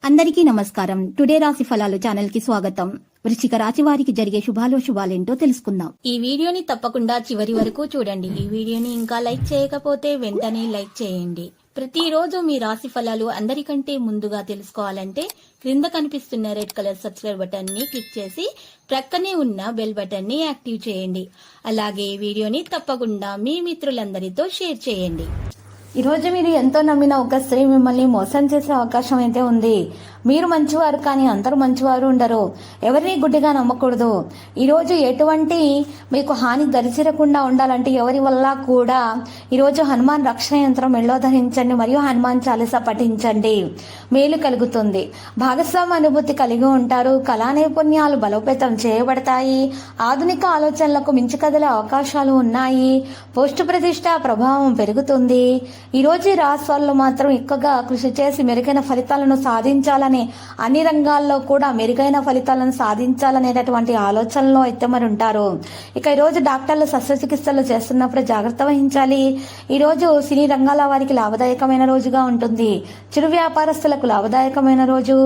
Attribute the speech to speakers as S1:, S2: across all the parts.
S1: అందరికీ నమస్కారం. టుడే రాశి ఫలాలు ఛానల్ కి స్వాగతం. వృశ్చిక రాశి వారికి జరిగే శుభాలేంటో తెలుసుకుందాం. ఈ వీడియోని తప్పకుండా చివరి వరకు చూడండి. ఈ వీడియోని ఇంకా లైక్ చేయకపోతే వెంటనే లైక్ చేయండి. ప్రతిరోజు మీ రాశి ఫలాలు అందరికంటే ముందుగా తెలుసుకోవాలంటే క్రింద కనిపిస్తున్న రెడ్ కలర్ సబ్స్క్రైబ్ బటన్ ని క్లిక్ చేసి ప్రక్కనే ఉన్న బెల్ బటన్ ని యాక్టివ్ చేయండి. అలాగే ఈ వీడియోని తప్పకుండా మీ మిత్రులందరితో షేర్ చేయండి. ఈరోజు మీరు ఎంతో నమ్మిన ఒక స్త్రీ మిమ్మల్ని మోసం చేసే అవకాశం అయితే ఉంది. మీరు మంచివారు, కానీ అందరూ మంచివారు ఉండరు. ఎవరిని గుడ్డిగా నమ్మకూడదు. ఈరోజు ఎటువంటి మీకు హాని దరిచేరకుండా ఉండాలంటే ఎవరి వల్ల కూడా ఈరోజు హనుమాన్ రక్షణ యంత్రం మెళ్ళో ధరించండి మరియు హనుమాన్ చాలీసా పఠించండి. మేలు కలుగుతుంది. భాగస్వామి అనుభూతి కలిగి ఉంటారు. కళా నైపుణ్యాలు బలోపేతం చేయబడతాయి. ఆధునిక ఆలోచనలకు మించి కదిలే అవకాశాలు ఉన్నాయి. పోస్టు ప్రతిష్ట ప్రభావం పెరుగుతుంది. ఈరోజు ఈ రాశి వాళ్ళు మాత్రం ఎక్కువగా కృషి చేసి మెరుగైన ఫలితాలను సాధించాలని, అన్ని రంగాల్లో కూడా మెరుగైన ఫలితాలను సాధించాలనేటటువంటి ఆలోచనలో అయితే మరి ఉంటారు. ఇక ఈరోజు డాక్టర్లు శస్త్రచికిత్సలు చేస్తున్నప్పుడు జాగ్రత్త వహించాలి. ఈరోజు సినీ రంగాల వారికి లాభదాయకమైన రోజుగా ఉంటుంది. చిరు వ్యాపారస్తులకు లాభదాయకమైన రోజు.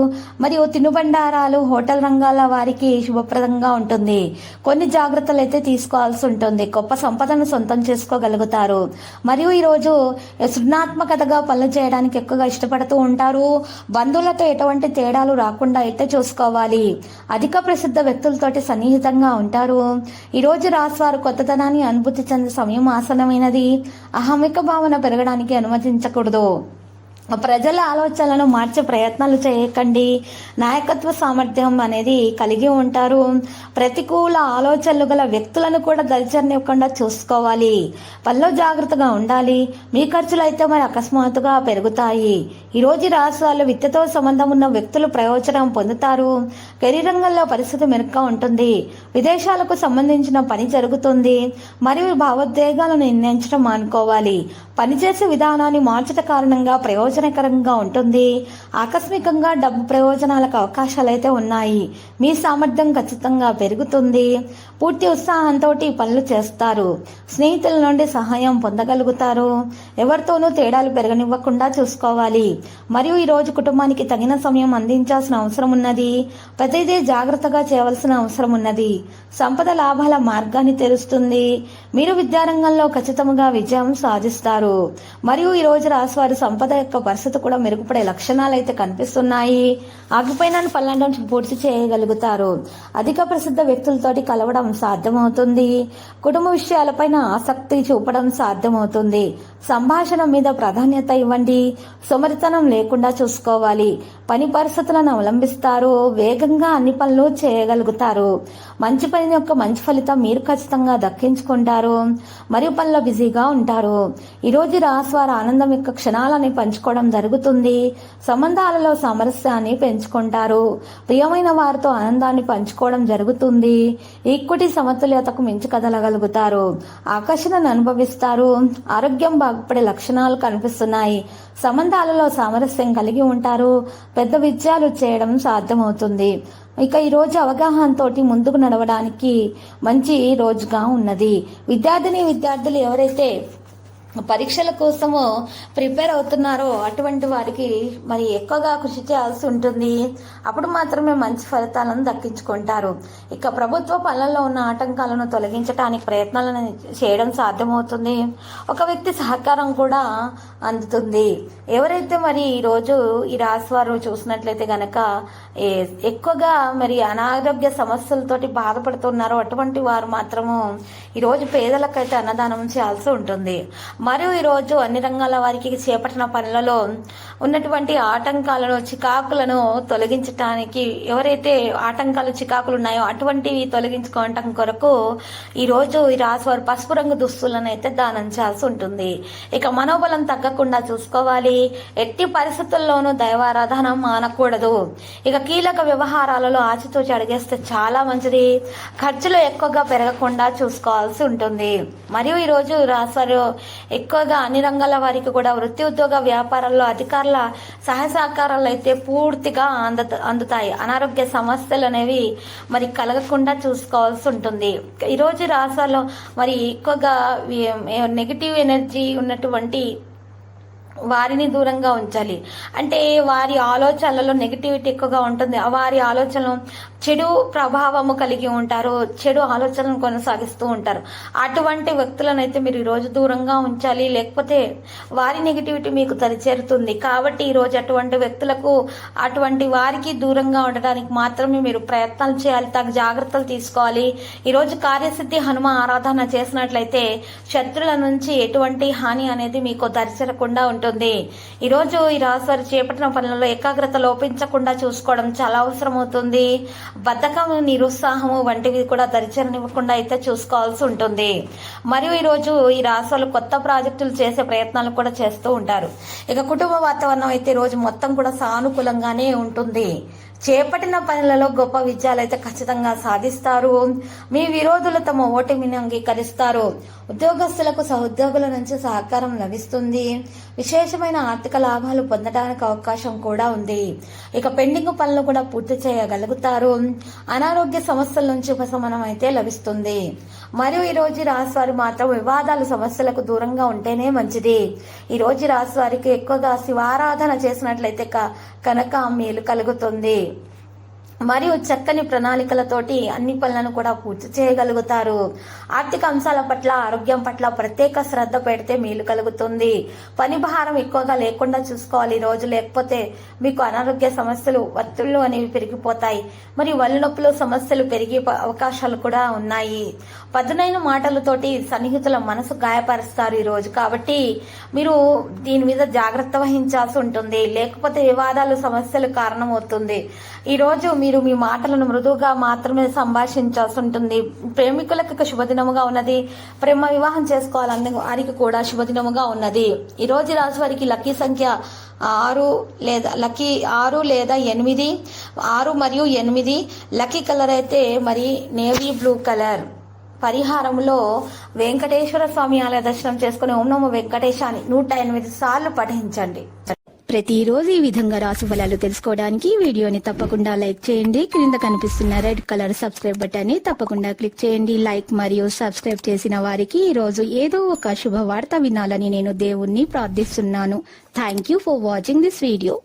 S1: మరియు తినుబండారాలు, హోటల్ రంగాల వారికి శుభప్రదంగా ఉంటుంది. కొన్ని జాగ్రత్తలు అయితే తీసుకోవాల్సి ఉంటుంది. గొప్ప సంపదను సొంతం చేసుకోగలుగుతారు. మరియు ఈరోజు సృజనాత్మకతగా పనులు చేయడానికి ఎక్కువగా ఇష్టపడుతూ ఉంటారు. బంధువులతో ఎటువంటి తేడాలు రాకుండా అయితే చూసుకోవాలి. అధిక ప్రసిద్ధ వ్యక్తులతోటి సన్నిహితంగా ఉంటారు. ఈరోజు రాశివారు కొత్తదనాన్ని అనుభూతి చెందే సమయం ఆసనమైనది. అహమిక భావన పెరగడానికి అనుమతించకూడదు. ప్రజల ఆలోచనలను మార్చే ప్రయత్నాలు చేయకండి. నాయకత్వ సామర్థ్యం అనేది కలిగి ఉంటారు. ప్రతికూల ఆలోచనలు గల వ్యక్తులను కూడా దరిచరనివ్వకుండా చూసుకోవాలి. పనిలో జాగ్రత్తగా ఉండాలి. మీ ఖర్చులు అయితే మరి అకస్మాత్తుగా పెరుగుతాయి. ఈరోజు రాశి వాళ్ళు విద్యతో సంబంధం ఉన్న వ్యక్తులు ప్రయోజనం పొందుతారు. కెరీర్ రంగంలో పరిస్థితి మెరుగ్గా ఉంటుంది. విదేశాలకు సంబంధించిన పని జరుగుతుంది. మరియు భావోద్వేగాలను నిర్ణయించడం మానుకోవాలి. పనిచేసే విధానాన్ని మార్చడం కారణంగా ప్రయోజనకరంగా ఉంటుంది. ఆకస్మికంగా డబ్బు ప్రయోజనాలకు అవకాశాలు అయితే ఉన్నాయి. మీ సామర్థ్యం ఖచ్చితంగా పెరుగుతుంది. పూర్తి ఉత్సాహంతో పనులు చేస్తారు. స్నేహితుల నుండి సహాయం పొందగలుగుతారు. ఎవరితోనూ తేడాలు పెరగనివ్వకుండా చూసుకోవాలి. మరియు ఈరోజు కుటుంబానికి తగిన సమయం అందించాల్సిన అవసరం ఉన్నది. ప్రతిదీ జాగ్రత్తగా చేయవలసిన అవసరం ఉన్నది. సంపద లాభాల మార్గాన్ని తెరుస్తుంది. మీరు విద్యారంగంలో ఖచ్చితంగా విజయం సాధిస్తారు. మరియు ఈ రోజు రాశివారి సంపద యొక్క పరిస్థితి కూడా మెరుగుపడే లక్షణాలు అయితే కనిపిస్తున్నాయి. ఆగిపోయిన పనులను పూర్తి చేయగలుగుతారు. అధిక ప్రసిద్ధ వ్యక్తులతోటి కలవడం సాధ్యమవుతుంది. కుటుంబ విషయాలపైన ఆసక్తి చూపడం సాధ్యమవుతుంది. సంభాషణ మీద ప్రాధాన్యత ఇవ్వండి. సోమరితనం లేకుండా చూసుకోవాలి. పని పరిస్థితులను అవలంబిస్తారు. వేగంగా అన్ని పనులు చేయగలుగుతారు. మంచి పని యొక్క మంచి ఫలితం మీరు ఖచ్చితంగా దక్కించుకుంటారు. మరియు పనిలో బిజీగా ఉంటారు. ఈరోజు రాశివారు ఆనందం యొక్క క్షణాలని పంచుకోవడం జరుగుతుంది. సంబంధాలలో సామరస్యాన్ని పెంచుకుంటారు. ప్రియమైన వారితో ఆనందాన్ని పంచుకోవడం జరుగుతుంది. ఈక్విటీ సమతుల్యతకు మించి కదలగలుగుతారు. ఆకర్షణను అనుభవిస్తారు. ఆరోగ్యం బాగుపడే లక్షణాలు కనిపిస్తున్నాయి. సంబంధాలలో సామరస్యం కలిగి ఉంటారు. పెద్ద విజయాలు చేయడం సాధ్యమవుతుంది. ఇక ఈరోజు అవగాహనతో ముందుకు నడవడానికి మంచి రోజుగా ఉన్నది. విద్యార్థులు ఎవరైతే పరీక్షల కోసము ప్రిపేర్ అవుతున్నారో అటువంటి వారికి మరి ఎక్కువగా కృషి చేయాల్సి ఉంటుంది. అప్పుడు మాత్రమే మంచి ఫలితాలను దక్కించుకుంటారు. ఇక ప్రభుత్వ పనులలో ఉన్న ఆటంకాలను తొలగించడానికి ప్రయత్నాలను చేయడం సాధ్యమవుతుంది. ఒక వ్యక్తి సహకారం కూడా అందుతుంది. ఎవరైతే మరి ఈరోజు ఈ రాశి వారు చూసినట్లయితే గనక ఎక్కువగా మరి అనారోగ్య సమస్యలతోటి బాధపడుతున్నారో అటువంటి వారు మాత్రము ఈరోజు పేదలకైతే అన్నదానం చేయాల్సి ఉంటుంది. మరియు ఈరోజు అన్ని రంగాల వారికి చేపట్టిన పనులలో ఉన్నటువంటి ఆటంకాలను, చికాకులను తొలగించడానికి ఎవరైతే ఆటంకాలు, చికాకులు ఉన్నాయో అటువంటివి తొలగించుకోవటం కొరకు ఈరోజు ఈ రాశి వారు పసుపు రంగు దుస్తులను అయితే దానం చేయాల్సి ఉంటుంది. ఇక మనోబలం తగ్గకుండా చూసుకోవాలి. ఎట్టి పరిస్థితుల్లోనూ దైవారాధన మానకూడదు. ఇక కీలక వ్యవహారాలలో ఆచితూచి అడిగేస్తే చాలా మంచిది. ఖర్చులు ఎక్కువగా పెరగకుండా చూసుకోవాల్సి ఉంటుంది. మరియు ఈరోజు రాశి వారు ఎక్కువగా అన్ని రంగాల వారికి కూడా వృత్తి, ఉద్యోగ, వ్యాపారాల్లో అధికారుల సహాయ సహకారాలు అయితే పూర్తిగా అందుతాయి. అనారోగ్య సమస్యలు అనేవి మరి కలగకుండా చూసుకోవాల్సి ఉంటుంది. ఈరోజు రాశిలో మరి ఎక్కువగా నెగిటివ్ ఎనర్జీ ఉన్నటువంటి వారిని దూరంగా ఉంచాలి. అంటే వారి ఆలోచనలలో నెగిటివిటీ ఎక్కువగా ఉంటుంది. వారి ఆలోచనలు చెడు ప్రభావము కలిగి ఉంటారు, చెడు ఆలోచనలు కొనసాగిస్తూ ఉంటారు. అటువంటి వ్యక్తులను అయితే మీరు ఈరోజు దూరంగా ఉంచాలి, లేకపోతే వారి నెగిటివిటీ మీకు దరిచేరుతుంది. కాబట్టి ఈరోజు అటువంటి వ్యక్తులకు, అటువంటి వారికి దూరంగా ఉండడానికి మాత్రమే మీరు ప్రయత్నాలు చేయాలి, తగు జాగ్రత్తలు తీసుకోవాలి. ఈరోజు కార్యసిద్ధి హనుమ ఆరాధన చేసినట్లయితే శత్రుల నుంచి ఎటువంటి హాని అనేది మీకు దరిచేరకుండా ఉంటుంది. ఈ రోజు ఈ రాశి వారు చేపట్టిన పనులలో ఏకాగ్రత లోపించకుండా చూసుకోవడం చాలా అవసరం అవుతుంది. బద్ధకం, నిరుత్సాహము వంటివి కూడా దరిచేరనివ్వకుండా అయితే చూసుకోవాల్సి ఉంటుంది. మరియు ఈ రోజు ఈ రాశి వాళ్ళు కొత్త ప్రాజెక్టులు చేసే ప్రయత్నాలు కూడా చేస్తూ ఉంటారు. ఇక కుటుంబ వాతావరణం అయితే రోజు మొత్తం కూడా సానుకూలంగానే ఉంటుంది. చేపట్టిన పనులలో గొప్ప విజయాలు అయితే ఖచ్చితంగా సాధిస్తారు. మీ విరోధులు తమ ఓటమిని అంగీకరిస్తారు. ఉద్యోగస్తులకు సహోద్యోగుల నుంచి సహకారం లభిస్తుంది. విశేషమైన ఆర్థిక లాభాలు పొందడానికి అవకాశం కూడా ఉంది. ఇక పెండింగ్ పనులు కూడా పూర్తి చేయగలుగుతారు. అనారోగ్య సమస్యల నుంచి ఉపశమనం అయితే లభిస్తుంది. మరియు ఈ రోజు రాశి వారు మాత్రం వివాదాలు, సమస్యలకు దూరంగా ఉంటేనే మంచిది. ఈ రోజు రాశి వారికి ఎక్కువగా శివారాధన చేసినట్లయితే కనుక మేలు కలుగుతుంది. మరియు చక్కని ప్రణాళికలతోటి అన్ని పనులను కూడా పూర్తి చేయగలుగుతారు. ఆర్థిక అంశాల పట్ల, ఆరోగ్యం పట్ల ప్రత్యేక శ్రద్ధ పెడితే మేలు కలుగుతుంది. పని భారం ఎక్కువగా లేకుండా చూసుకోవాలి ఈ రోజు, లేకపోతే మీకు అనారోగ్య సమస్యలు, ఒత్తిళ్లు అనేవి పెరిగిపోతాయి. మరియు వల్లు నొప్పులు సమస్యలు పెరిగే అవకాశాలు కూడా ఉన్నాయి. పదునైన మాటలతోటి సన్నిహితుల మనసు గాయపరుస్తారు ఈ రోజు. కాబట్టి మీరు దీని మీద జాగ్రత్త వహించాల్సి ఉంటుంది, లేకపోతే వివాదాలు, సమస్యలు కారణమవుతుంది. ఈ రోజు మీరు మీ మాటలను మృదువుగా మాత్రమే సంభాషించాల్సి ఉంటుంది. ప్రేమికులకు శుభదినముగా ఉన్నది. ప్రేమ వివాహం చేసుకోవాలన్న వారికి కూడా శుభదినముగా ఉన్నది. ఈ రోజు రాశి వారికి లక్కీ సంఖ్య 6 లేదా 8, 6 మరియు 8. లక్కీ కలర్ అయితే మరి నేవీ బ్లూ కలర్. పరిహారంలో వెంకటేశ్వర స్వామి ఆలయ దర్శనం చేసుకుని ఓం నమో వెంకటేశాన్ని 108 సార్లు పఠించండి. ప్రతిరోజు ఈ విధంగా రాశి ఫలాలు తెలుసుకోవడానికి వీడియోని తప్పకుండా లైక్ చేయండి. క్రింద కనిపిస్తున్న రెడ్ కలర్ సబ్స్క్రైబ్ బటన్ ని తప్పకుండా క్లిక్ చేయండి. లైక్ మరియు సబ్స్క్రైబ్ చేసిన వారికి ఈ రోజు ఏదో ఒక శుభవార్త వినాలని నేను దేవుణ్ణి ప్రార్థిస్తున్నాను. Thank you for watching this video.